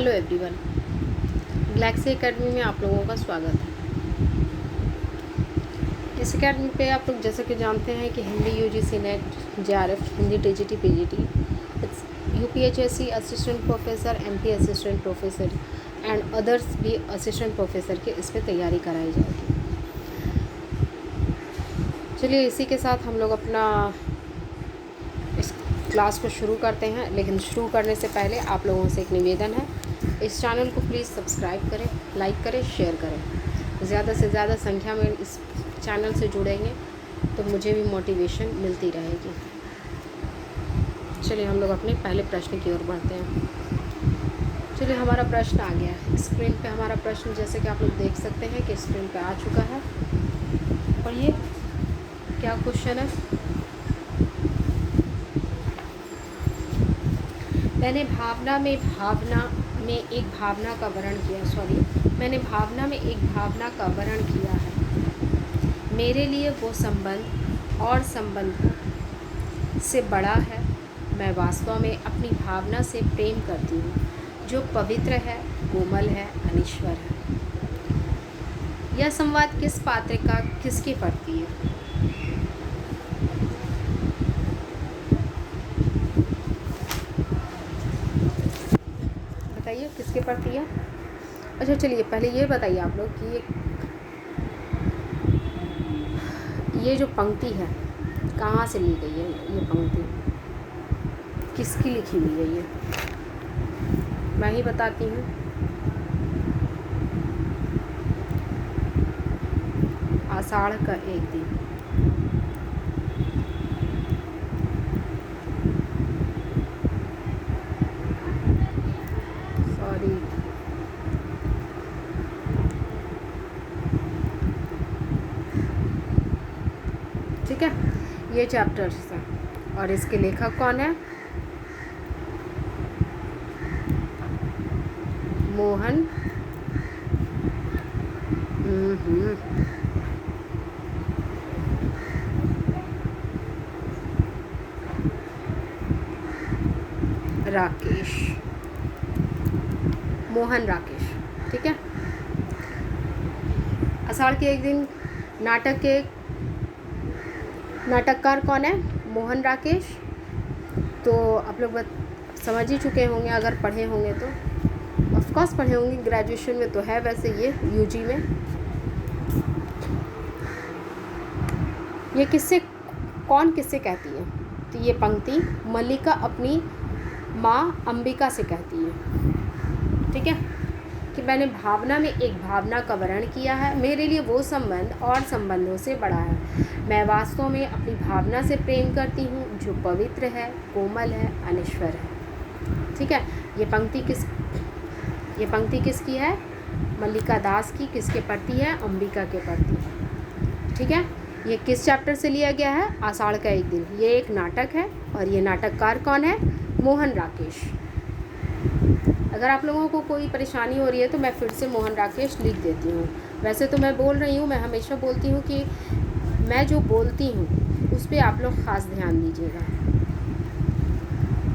Hello everyone, Galaxy academy में आप लोगों का स्वागत है। इस एकेडमी पे आप लोग जैसे कि जानते हैं कि Hindi UGC net, JRF, Hindi TGT, PGT, UPHSC assistant professor, MP assistant professor and others भी असिस्टेंट प्रोफेसर के इस पर तैयारी कराई जाएगी। चलिए इसी के साथ हम लोग अपना इस क्लास को शुरू करते हैं, लेकिन शुरू करने से पहले आप लोगों से एक निवेदन है, इस चैनल को प्लीज़ सब्सक्राइब करें, लाइक करें, शेयर करें। ज़्यादा से ज़्यादा संख्या में इस चैनल से जुड़ेंगे तो मुझे भी मोटिवेशन मिलती रहेगी। चलिए हम लोग अपने पहले प्रश्न की ओर बढ़ते हैं। चलिए हमारा प्रश्न आ गया है स्क्रीन पे। हमारा प्रश्न जैसे कि आप लोग देख सकते हैं कि स्क्रीन पे आ चुका है। और ये क्या क्वेश्चन है? मैंने एक भावना एक भावना का वर्ण किया है। मेरे लिए वो संबंध और संबंधों से बड़ा है। मैं वास्तव में अपनी भावना से प्रेम करती हूँ, जो पवित्र है, कोमल है, अनश्वर है। यह संवाद किस पात्र का किसकी पड़ती है? बताइए किसके पड़ती है? अच्छा चलिए पहले ये बताइए आप लोग कि ये जो पंक्ति है कहाँ से ली गई है? ये पंक्ति किसकी लिखी हुई है? ये मैं ही बताती हूँ। आषाढ़ का एक दिन। सॉरी, ठीक है, ये चैप्टर है और इसके लेखक कौन है? मोहन राकेश, मोहन राकेश, ठीक है। आषाढ़ के एक दिन नाटक के नाटककार कौन है? मोहन राकेश। तो आप लोग समझ ही चुके होंगे, अगर पढ़े होंगे तो। ऑफ कोर्स पढ़े होंगे, ग्रेजुएशन में तो है वैसे ये यूजी में। ये कौन किससे कहती है? तो ये पंक्ति मल्लिका अपनी माँ अंबिका से कहती है, ठीक है, कि मैंने भावना में एक भावना का वर्ण किया है। मेरे लिए वो संबंध और संबंधों से बड़ा है। मैं वास्तव में अपनी भावना से प्रेम करती हूँ, जो पवित्र है, कोमल है, अनश्वर है। ठीक है, ये पंक्ति किसकी है? मल्लिका दास की। किसके पढ़ती है? अंबिका के पढ़ती है। ठीक है, ये किस चैप्टर से लिया गया है? आषाढ़ का एक दिन। ये एक नाटक है और ये नाटककार कौन है? मोहन राकेश। अगर आप लोगों को कोई परेशानी हो रही है तो मैं फिर से मोहन राकेश लिख देती हूँ। वैसे तो मैं बोल रही हूँ, मैं हमेशा बोलती हूँ कि मैं जो बोलती हूँ उस पर आप लोग ख़ास ध्यान दीजिएगा,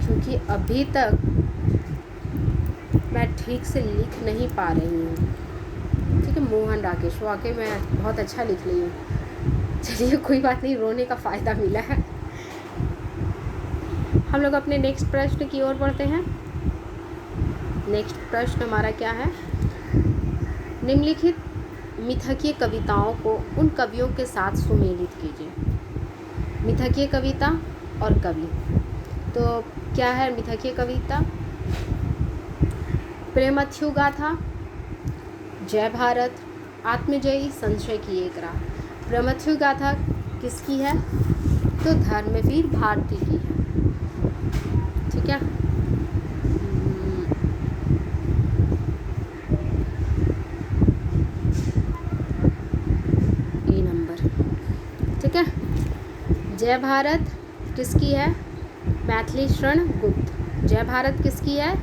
क्योंकि अभी तक मैं ठीक से लिख नहीं पा रही हूँ। ठीक है, मोहन राकेश वाकई मैं बहुत अच्छा लिख रही हूँ। चलिए कोई बात नहीं, रोने का फ़ायदा मिला है। हम लोग अपने नेक्स्ट प्रश्न की ओर बढ़ते हैं। नेक्स्ट प्रश्न हमारा क्या है? निम्नलिखित मिथकीय कविताओं को उन कवियों के साथ सुमेलित कीजिए। मिथकीय कविता और कवि, तो क्या है मिथकीय कविता? प्रेमथ्यु गाथा, जय भारत, आत्मजयी, संशय की एक रात। प्रेमथ्यु गाथा किसकी है? तो धर्मवीर भारती की है। ठीक है, ए नंबर। ठीक है, जय भारत किसकी है? मैथिली शरण गुप्त। जय भारत किसकी है?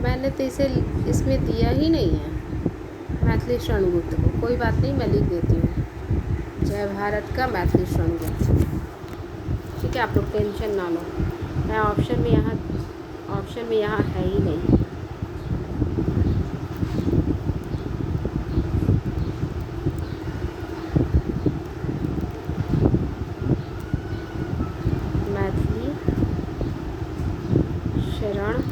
मैंने तो इसे इसमें दिया ही नहीं है, मैथिली शरण गुप्त को। कोई बात नहीं, मैं लिख देती हूँ जय भारत का मैथिली शरण गुप्त। ठीक है, आप लोग टेंशन ना लो। मैं ऑप्शन में यहाँ है ही नहीं। मैथिली शरण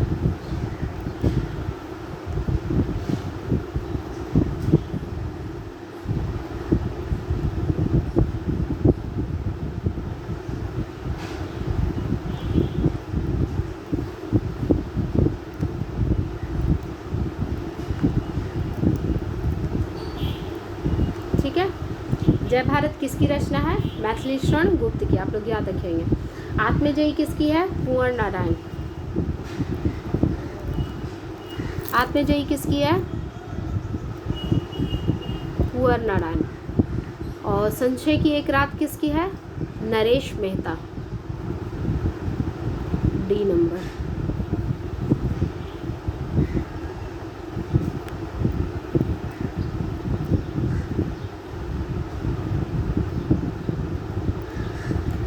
ठीक है। जय भारत किसकी रचना है? मैथिली शरण गुप्त की, आप लोग याद रखेंगे। आत्मजयी किसकी है? कुंवर नारायण। आत्मजयी किसकी है? कुंवर नारायण। और संशय की एक रात किसकी है? नरेश मेहता। D number.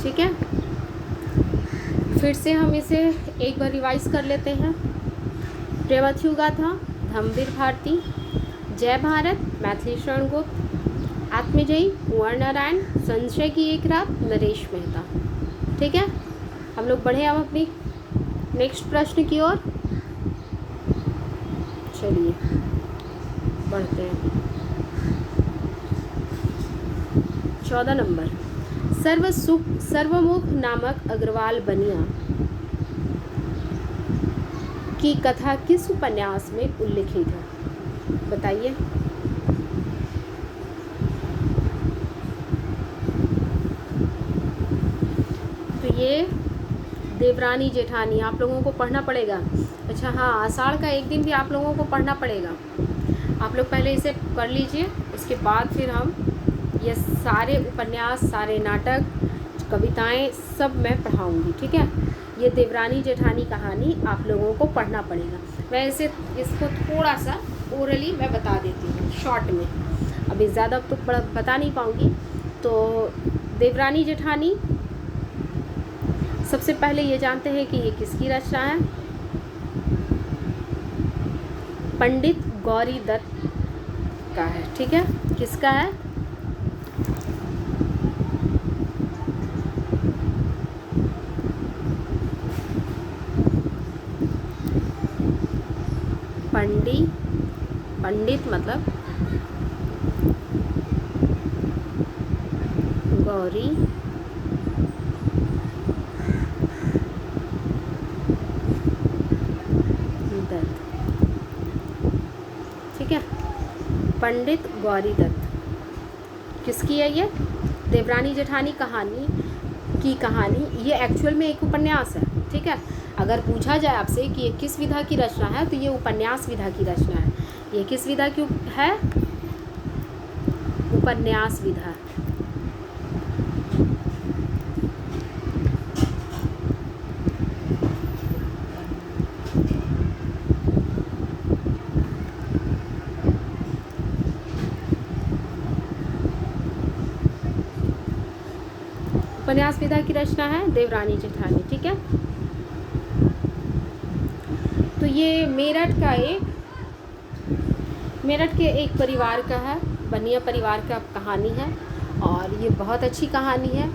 ठीक है, फिर से हम इसे एक बार रिवाइज कर लेते हैं। प्रेमथु गाथा धम्मवीर भारती, जय भारत मैथिली शरण गुप्त, आत्मजयी कुंवर नारायण, संशय की एक रात नरेश मेहता। ठीक है, हम लोग बढ़े अब अपनी नेक्स्ट प्रश्न की ओर। चलिए बढ़ते हैं। 14 नंबर, सर्वमुख नामक अग्रवाल बनिया की कथा किस उपन्यास में उल्लिखित है? बताइए। तो ये देवरानी जेठानी आप लोगों को पढ़ना पड़ेगा। अच्छा हाँ, आषाढ़ का एक दिन भी आप लोगों को पढ़ना पड़ेगा। आप लोग पहले इसे कर लीजिए, उसके बाद फिर हम ये सारे उपन्यास, सारे नाटक, कविताएं सब मैं पढ़ाऊँगी। ठीक है, ये देवरानी जेठानी कहानी आप लोगों को पढ़ना पड़ेगा। मैं इसे इसको थोड़ा सा ओरली मैं बता देती हूँ शॉर्ट में, अभी ज़्यादा तो बता नहीं पाऊँगी। तो देवरानी जेठानी सबसे पहले ये जानते हैं कि ये किसकी रचना है? पंडित गौरी दत्त का है। ठीक है, किसका है? पंडित मतलब गौरी दत्त। ठीक है, पंडित गौरी दत्त किसकी है? ये देवरानी जेठानी की कहानी ये एक्चुअल में एक उपन्यास है। ठीक है, अगर पूछा जाए आपसे कि ये किस विधा की रचना है, तो ये उपन्यास विधा की रचना है। ये किस विधा की है? उपन्यास विधा। उपन्यास विधा की रचना है देवरानी जेठानी। ठीक है, तो ये मेरठ के एक परिवार का है, बनिया परिवार का कहानी है। और ये बहुत अच्छी कहानी है।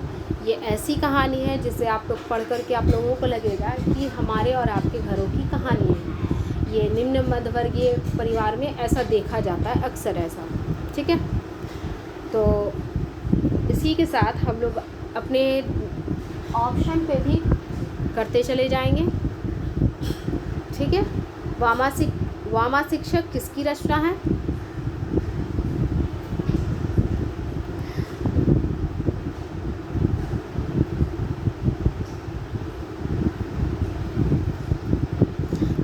ये ऐसी कहानी है जिसे आप लोग पढ़ कर के आप लोगों को लगेगा कि हमारे और आपके घरों की कहानी है। ये निम्न मध्यवर्गीय परिवार में ऐसा देखा जाता है, अक्सर ऐसा। ठीक है, तो इसी के साथ हम लोग अपने ऑप्शन पे भी करते चले जाएंगे। ठीक है, वामा शिक्षक किसकी रचना है?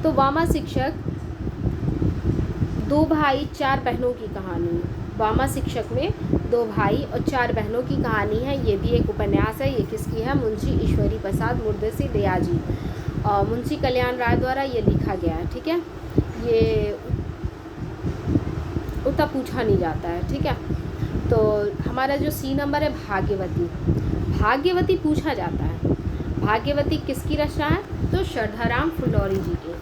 तो वामा शिक्षक 2 भाई 4 बहनों की कहानी है। वामा शिक्षक में 2 भाई और 4 बहनों की कहानी है। ये भी एक उपन्यास है। ये किसकी है? मुंशी ईश्वरी प्रसाद मुर्देसी दयाजी और मुंशी कल्याण राय द्वारा ये लिखा गया है। ठीक है, ये उतना पूछा नहीं जाता है। ठीक है, तो हमारा जो सी नंबर है भाग्यवती। भाग्यवती पूछा जाता है। भाग्यवती किसकी रचना है? तो श्रद्धाराम फुलौरी जी की।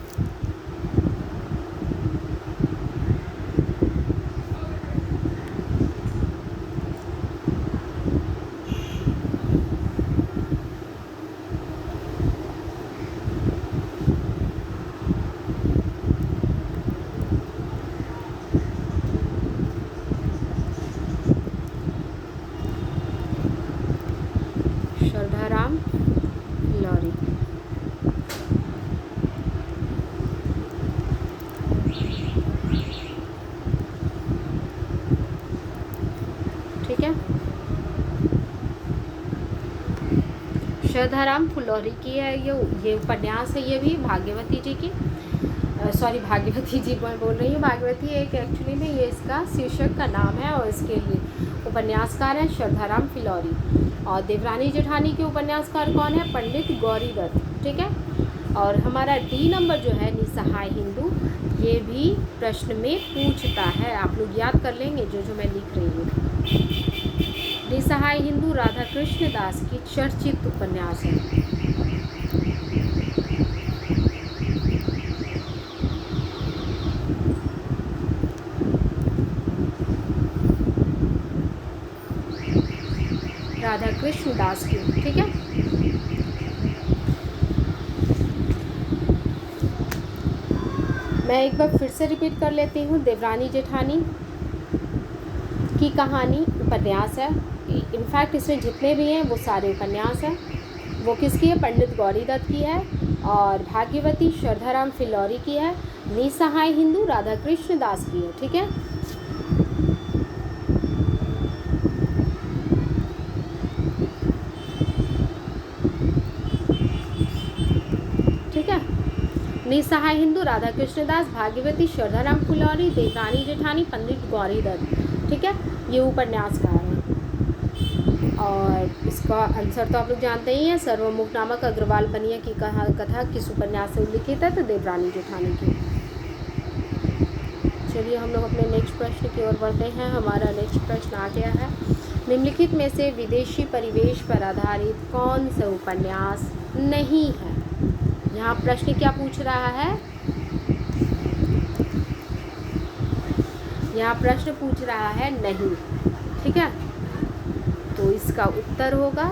श्रद्धाराम फुलौरी। ठीक है, श्रद्धाराम फुलौरी की है ये उपन्यास है, ये भी भाग्यवती जी की। सॉरी, भाग्यवती जी मैं बोल रही हूँ, भाग्यवती एक एक्चुअली में ये इसका शीर्षक का नाम है, और इसके लिए उपन्यासकार हैं श्रद्धाराम फुलौरी। और देवरानी जेठानी के उपन्यासकार कौन है? पंडित गौरी दत्त। ठीक है, और हमारा डी नंबर जो है निसहाय हिंदू, ये भी प्रश्न में पूछता है, आप लोग याद कर लेंगे जो मैं लिख रही हूँ। निसहाय हिंदू राधा कृष्ण दास की चर्चित उपन्यास है। राधा कृष्ण दास की। ठीक है, मैं एक बार फिर से रिपीट कर लेती हूँ। देवरानी जेठानी की कहानी उपन्यास है। इनफैक्ट इसमें जितने भी हैं वो सारे उपन्यास हैं। वो किसकी है? पंडित गौरी दत्त की है। और भाग्यवती श्रद्धाराम फुलौरी की है। निसहाय हिंदू राधा कृष्ण दास की है। ठीक है, ठीक है, निसहाय हिंदू राधा कृष्ण दास, भाग्यवती श्रद्धाराम फुलौरी, देवरानी जेठानी, पंडित गौरी दत्त। ठीक है, ये उपन्यासकार हैं। और इसका आंसर तो आप लोग जानते ही हैं। सर्वमुख नामक अग्रवाल बनिया की कथा किस उपन्यास से उल्लिखित है? तो देवरानी जेठानी की। चलिए हम लोग अपने नेक्स्ट प्रश्न की ओर बढ़ते हैं। हमारा नेक्स्ट प्रश्न आ गया है, निम्नलिखित में से विदेशी परिवेश पर आधारित कौन सा उपन्यास नहीं है? यहाँ प्रश्न क्या पूछ रहा है? यहाँ प्रश्न पूछ रहा है नहीं। ठीक है, तो इसका उत्तर होगा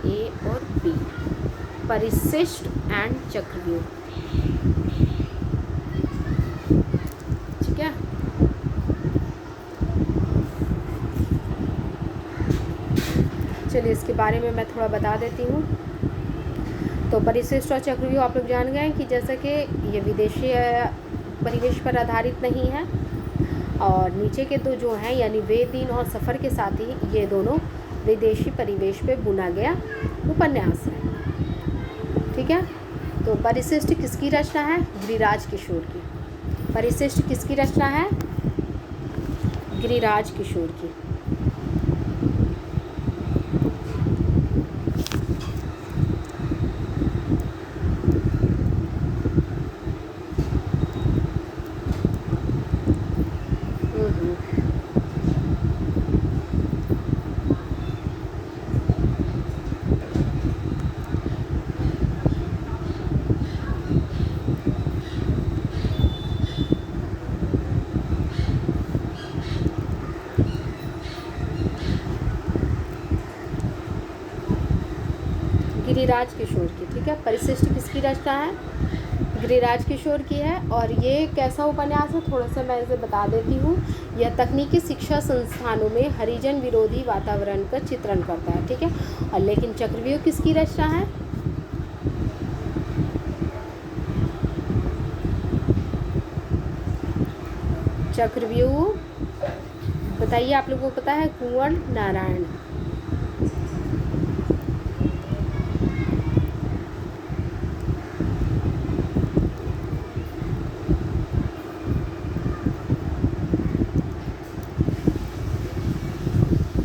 ए और बी, परिशिष्ट एंड चक्रव्यूह। ठीक है, चलिए इसके बारे में मैं थोड़ा बता देती हूँ। तो परिशिष्ट और चक्रव्यूह आप लोग जान गए कि जैसे कि ये विदेशी परिवेश पर आधारित नहीं है, और नीचे के दो जो हैं यानी वे दिन और सफ़र के साथी, ये दोनों विदेशी परिवेश पे बुना गया उपन्यास है। ठीक है, तो परिशिष्ट किसकी रचना है? गिरिराज किशोर की। परिशिष्ट किसकी रचना है? गिरिराज किशोर की। गिरिराज किशोर की। ठीक है, परिशिष्ट किसकी रचना है? गिरिराज किशोर की है। और ये कैसा उपन्यास है थोड़ा सा मैं इसे बता देती हूँ। यह तकनीकी शिक्षा संस्थानों में हरिजन विरोधी वातावरण का चित्रण करता है। ठीक है, और लेकिन चक्रव्यूह किसकी रचना है? चक्रव्यूह बताइए, आप लोगों को पता है? कुंवर नारायण।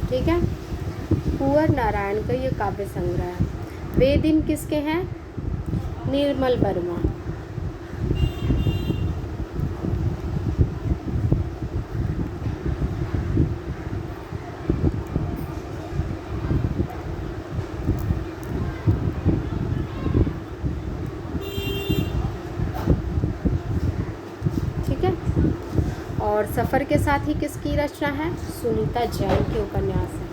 ठीक है, कुंवर नारायण का ये काव्य संग्रह है। वे दिन किसके हैं? निर्मल वर्मा। और सफ़र के साथ ही किसकी रचना है? सुनीता जैन के उपन्यास है।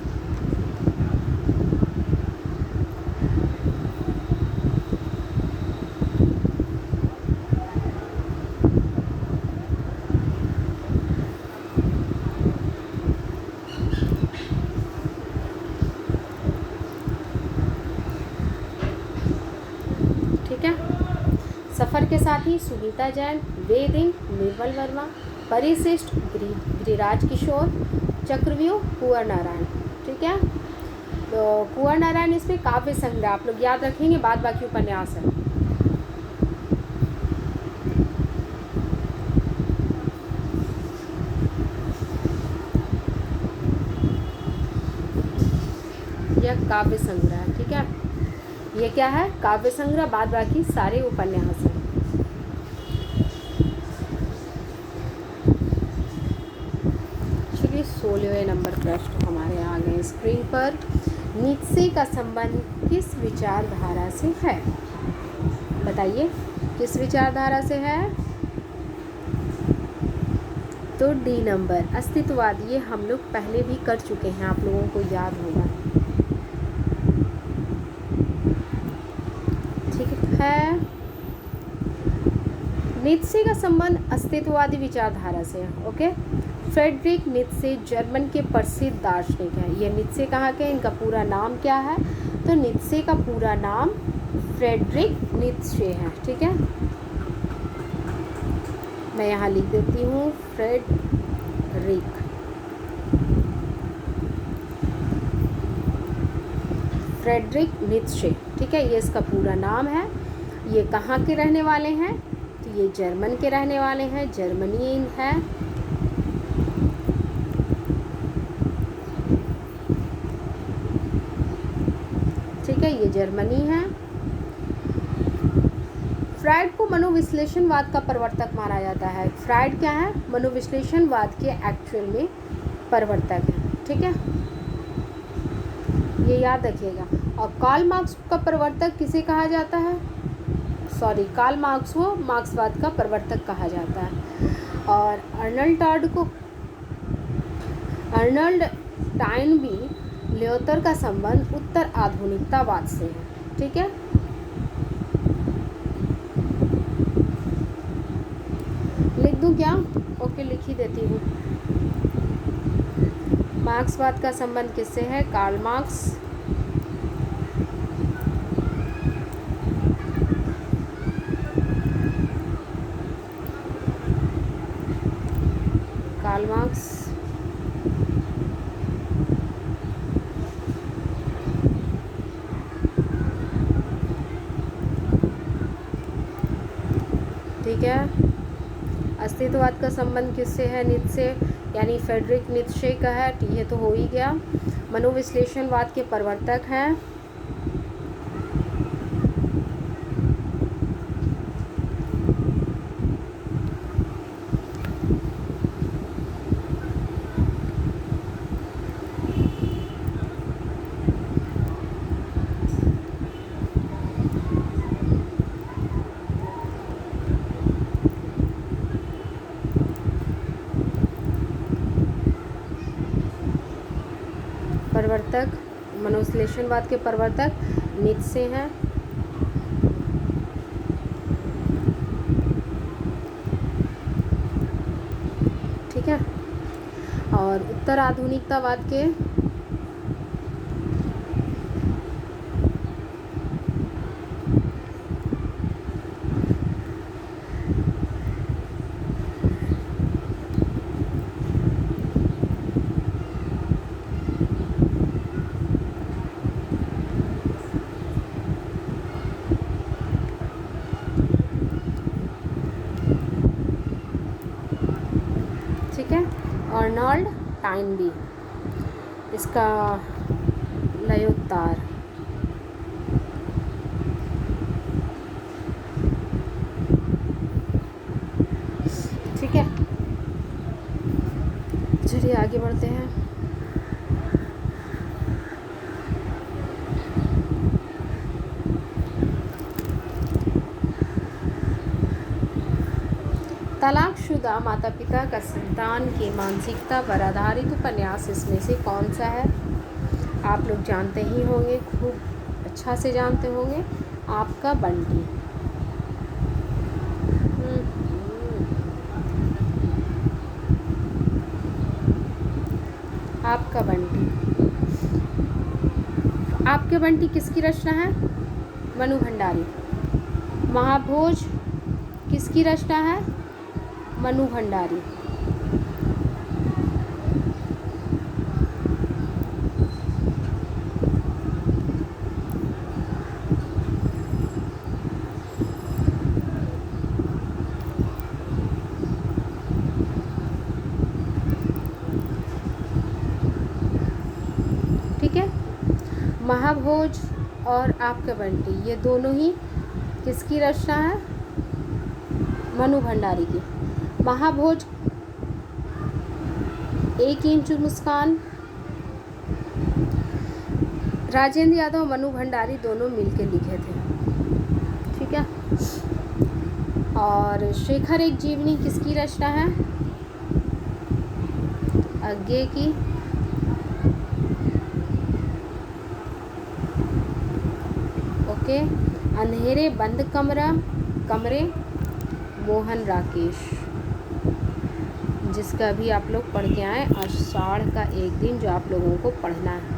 ठीक है, सफ़र के साथ ही सुनीता जैन, वेदिंग निर्मल वर्मा, परिशिष्ट गिरिराज किशोर, चक्रव्यूह कुंवर नारायण। ठीक है, तो कुंवर नारायण इसमें काव्य संग्रह आप लोग याद रखेंगे, बाद बाकी उपन्यास है। यह काव्य संग्रह है। ठीक है, ये क्या है? काव्य संग्रह, बाद बाकी सारे उपन्यास हैं। चलिए 16वें नंबर प्रश्न हमारे आ गए स्क्रीन पर। नीत्शे का संबंध किस विचारधारा से है? बताइए, किस विचारधारा से है? तो डी नंबर, अस्तित्ववाद। ये हम लोग पहले भी कर चुके हैं, आप लोगों को याद होगा। है, नीत्शे का संबंध अस्तित्ववादी विचारधारा से है। ओके, फ्रेडरिक नीत्शे जर्मन के प्रसिद्ध दार्शनिक हैं। ये नीत्शे कहाँ के? इनका पूरा नाम क्या है? तो नीत्शे का पूरा नाम फ्रेडरिक नीत्शे है। ठीक है, मैं यहाँ लिख देती हूँ फ्रेडरिक नीत्शे। ठीक है, ये इसका पूरा नाम है। ये कहाँ के रहने वाले हैं? तो ये जर्मन के रहने वाले हैं, जर्मनी है। ठीक है, ये जर्मनी है। फ्रायड को मनोविश्लेषणवाद का प्रवर्तक माना जाता है। फ्रायड क्या है? मनोविश्लेषणवाद के एक्चुअल में प्रवर्तक है। ठीक है, ये याद रखिएगा। और कार्ल मार्क्स का प्रवर्तक किसे कहा जाता है? कार्ल मार्क्स को मार्क्सवाद का प्रवर्तक कहा जाता है। और अर्नल्ड टाइनबी ल्योतर का संबंध उत्तर आधुनिकतावाद से है। ठीक है, लिख दूं क्या? ओके, लिख ही देती हूँ। मार्क्सवाद का संबंध किससे है? कार्ल मार्क्स ठीक है। अस्तित्ववाद का संबंध किससे है? नीत्शे यानी फ्रेडरिक नीत्शे का है। ये तो हो ही गया। मनोविश्लेषणवाद के प्रवर्तक हैं मनोविश्लेषणवाद के प्रवर्तक नीत्शे हैं। ठीक है, और उत्तर आधुनिकतावाद के अर्नल्ड टाइनबी इसका लयोत्तार। ठीक है, चलिए आगे बढ़ते हैं। तलाकशुदा माता पिता का संतान की मानसिकता पर आधारित उपन्यास इसमें से कौन सा है? आप लोग जानते ही होंगे, खूब अच्छा से जानते होंगे, आपका बंटी। आपका बंटी। आपके बंटी किसकी रचना है? मनु भंडारी। महाभोज किसकी रचना है? मनु भंडारी। ठीक है, महाभोज और आपका बंटी ये दोनों ही किसकी रचना है? मनु भंडारी की। महाभोज, एक इंच मुस्कान, राजेंद्र यादव और मनु भंडारी दोनों मिलकर लिखे थे। ठीक है, और शेखर एक जीवनी किसकी रचना है? अज्ञे की। ओके, अंधेरे बंद कमरे मोहन राकेश, जिसका भी आप लोग पढ़ के आए, आषाढ़ का एक दिन, जो आप लोगों को पढ़ना है।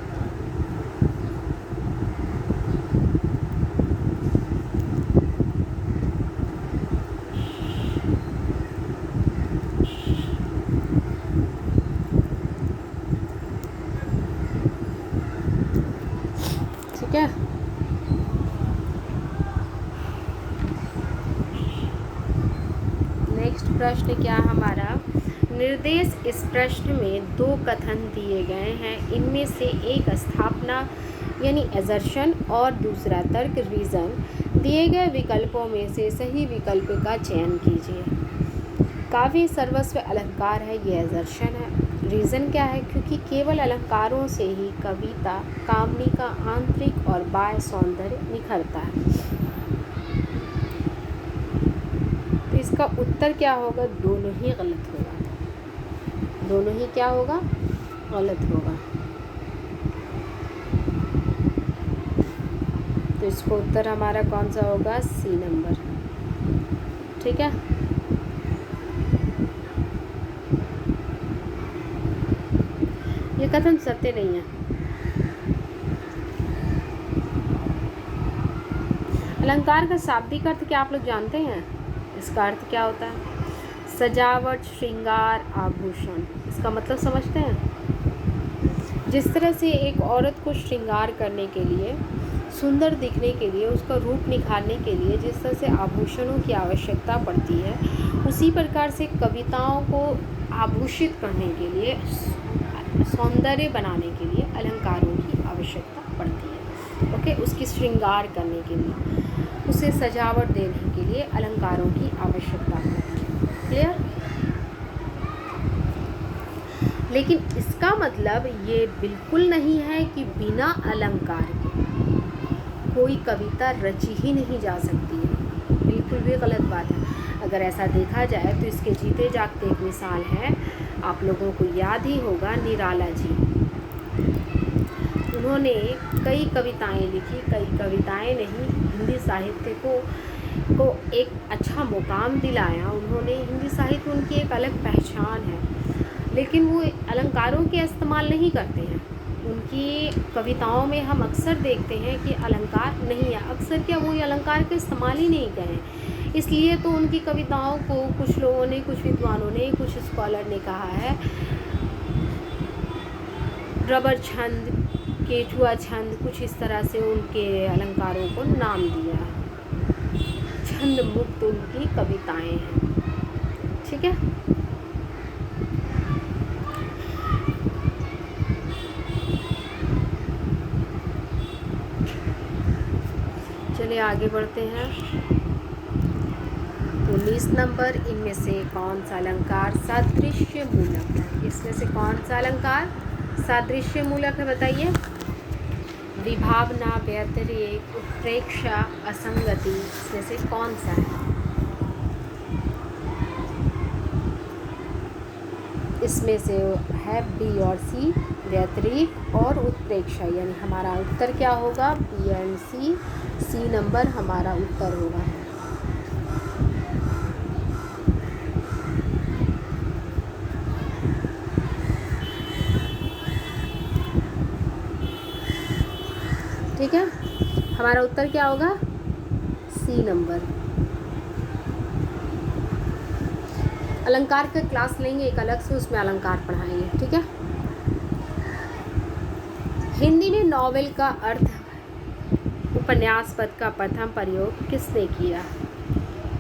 ठीक है, नेक्स्ट प्रश्न क्या हमारा? निर्देश इस प्रश्न में दो कथन दिए गए हैं, इनमें से एक स्थापना यानी एजर्शन और दूसरा तर्क रीज़न। दिए गए विकल्पों में से सही विकल्प का चयन कीजिए। काव्य सर्वस्व अलंकार है, ये एजर्शन है। रीज़न क्या है? क्योंकि केवल अलंकारों से ही कविता कामनी का आंतरिक और बाह्य सौंदर्य निखरता है। तो इसका उत्तर क्या होगा? दोनों ही गलत होगा। दोनों ही क्या होगा? गलत होगा। तो इसका उत्तर हमारा कौन सा होगा? C number. ठीक है, ये कथन सत्य नहीं है। अलंकार का शाब्दिक अर्थ क्या आप लोग जानते हैं? इसका अर्थ क्या होता है? सजावट, श्रृंगार, आभूषण। इसका मतलब समझते हैं? जिस तरह से एक औरत को श्रृंगार करने के लिए, सुंदर दिखने के लिए, उसका रूप निखारने के लिए जिस तरह से आभूषणों की आवश्यकता पड़ती है, उसी प्रकार से कविताओं को आभूषित करने के लिए, सौंदर्य बनाने के लिए अलंकारों की आवश्यकता पड़ती है। ओके, उसकी श्रृंगार करने के लिए, उसे सजावट देने के लिए अलंकारों की आवश्यकता पड़ती है। क्लियर? लेकिन इसका मतलब ये बिल्कुल नहीं है कि बिना अलंकार के कोई कविता रची ही नहीं जा सकती है। बिल्कुल भी गलत बात है। अगर ऐसा देखा जाए तो इसके जीते जागते एक मिसाल है, आप लोगों को याद ही होगा, निराला जी। उन्होंने कई कविताएं लिखी, कई कविताएं नहीं, हिंदी साहित्य को एक अच्छा मुकाम दिलाया उन्होंने। हिंदी साहित्य उनकी एक अलग पहचान है, लेकिन वो अलंकारों के इस्तेमाल नहीं करते हैं। उनकी कविताओं में हम अक्सर देखते हैं कि अलंकार नहीं है। अक्सर क्या, वो अलंकार का इस्तेमाल ही नहीं करें। इसलिए तो उनकी कविताओं को कुछ लोगों ने, कुछ विद्वानों ने, कुछ स्कॉलर ने कहा है रबर छंद, केचुआ छंद, कुछ इस तरह से उनके अलंकारों को नाम दिया। छंद मुक्त उनकी कविताएं हैं। ठीक है, चलिए आगे बढ़ते हैं। 19 नंबर, इनमें से कौन सा अलंकार सादृश्य मूलक है? इसमें से कौन सा अलंकार सादृश्य मूलक है? बताइए। विभावना, व्यतिरेक, उत्प्रेक्षा, असंगति, इसमें से कौन सा है? इसमें से है बी और सी, व्यतिरिक्त और उत्प्रेक्षा, यानी हमारा उत्तर क्या होगा, B and C, C number हमारा उत्तर होगा। ठीक है, हमारा उत्तर क्या होगा, सी नंबर। अलंकार का क्लास लेंगे एक अलग से, उसमें अलंकार पढ़ाएंगे। ठीक है, हिंदी में नॉवेल का अर्थ उपन्यास पद का प्रथम प्रयोग किसने किया,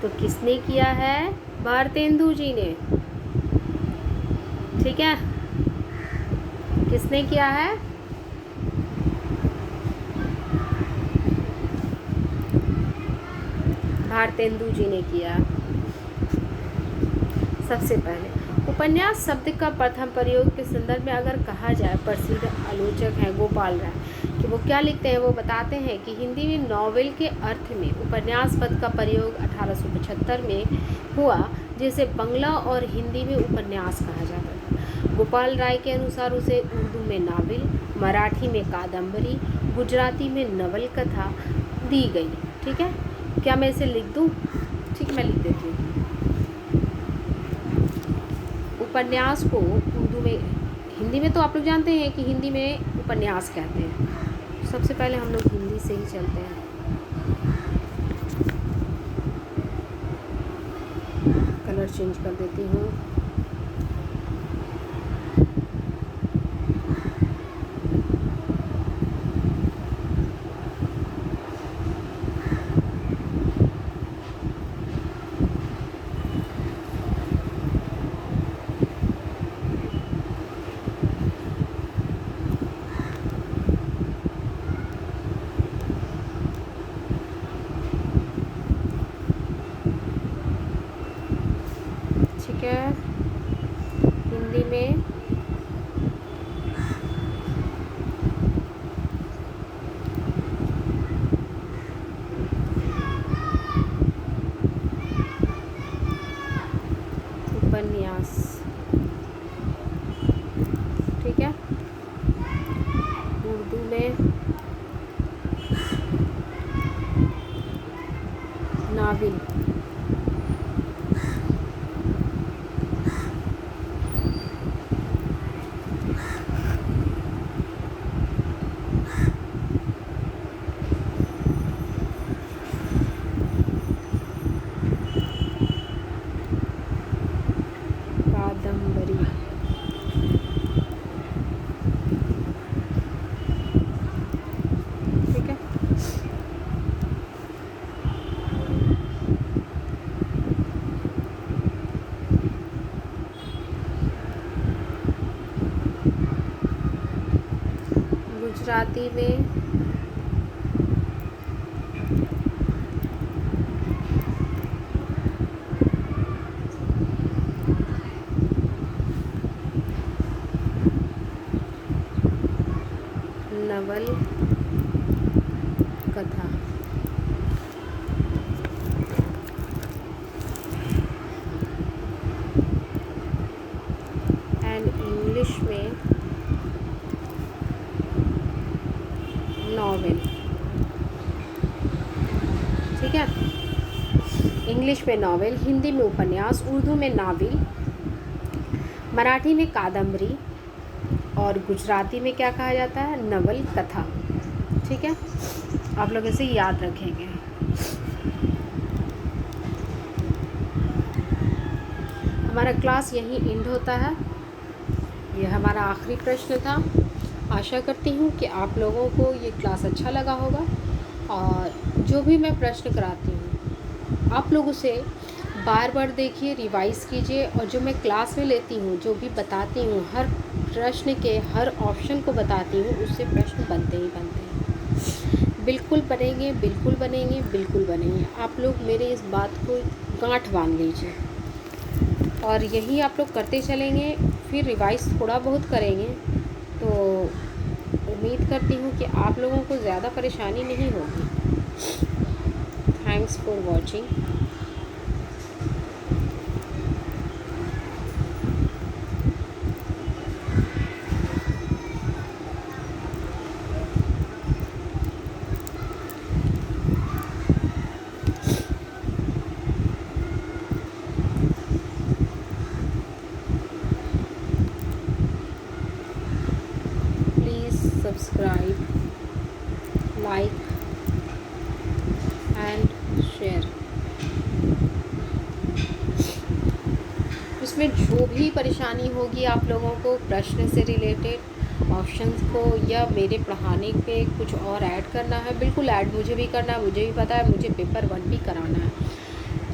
तो किसने किया है, भारतेंदु जी ने। ठीक है, किसने किया है, भारतेंदु जी ने किया। सबसे पहले उपन्यास शब्द का प्रथम प्रयोग के संदर्भ में अगर कहा जाए, प्रसिद्ध आलोचक हैं गोपाल राय, कि वो क्या लिखते हैं, वो बताते हैं कि हिंदी में नॉवेल के अर्थ में उपन्यास पद का प्रयोग 1875 में हुआ, जिसे बंगला और हिंदी में उपन्यास कहा जाता था। गोपाल राय के अनुसार उसे उर्दू में नावल, मराठी में कादम्बरी, गुजराती में नवल कथा दी गई। ठीक है, क्या मैं इसे लिख दूँ, ठीक, मैं लिख देती हूँ। उपन्यास को उर्दू में, हिंदी में तो आप लोग जानते हैं कि हिंदी में उपन्यास कहते हैं। सबसे पहले हम लोग हिंदी से ही चलते हैं। कलर चेंज कर देती हूँ। ठीक है, हिंदी में उपन्यास, ठीक है, उर्दू में नावल, कादम्बरी, ठीक है। गुजराती में नवल कथा, एंड इंग्लिश में नॉवेल। ठीक है, इंग्लिश में नॉवेल, हिंदी में उपन्यास, उर्दू में नावल, मराठी में कादम्बरी और गुजराती में क्या कहा जाता है, नवल कथा। ठीक है, आप लोग इसे याद रखेंगे। हमारा क्लास यहीं एंड होता है। यह हमारा आखिरी प्रश्न था। आशा करती हूँ कि आप लोगों को ये क्लास अच्छा लगा होगा, और जो भी मैं प्रश्न कराती हूँ आप लोग उसे बार बार देखिए, रिवाइज़ कीजिए, और जो मैं क्लास में लेती हूँ, जो भी बताती हूँ, हर प्रश्न के हर ऑप्शन को बताती हूँ, उससे प्रश्न बनते ही बनते हैं। बिल्कुल बनेंगे, बिल्कुल बनेंगे, बिल्कुल बनेंगे। आप लोग मेरे इस बात को गांठ बांध लीजिए, और यही आप लोग करते चलेंगे। फिर रिवाइज़ थोड़ा बहुत करेंगे तो उम्मीद करती हूँ कि आप लोगों को ज़्यादा परेशानी नहीं होगी। Thanks for watching. Subscribe, like and share. इसमें जो भी परेशानी होगी आप लोगों को प्रश्न से रिलेटेड, ऑप्शंस को या मेरे पढ़ाने पे कुछ और ऐड करना है, बिल्कुल ऐड मुझे भी करना है। मुझे भी पता है मुझे पेपर 1 भी कराना है,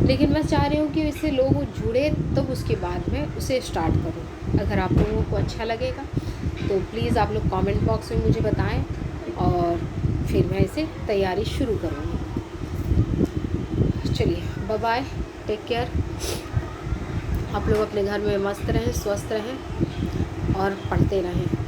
लेकिन मैं चाह रही हूँ कि इससे लोग जुड़े तब उसके बाद में उसे स्टार्ट करूँ। अगर आप लोगों को अच्छा लगेगा तो प्लीज़ आप लोग कमेंट बॉक्स में मुझे बताएं और फिर मैं इसे तैयारी शुरू करूँगी। चलिए बाय बाय, टेक केयर। आप लोग अपने घर में मस्त रहें, स्वस्थ रहें और पढ़ते रहें।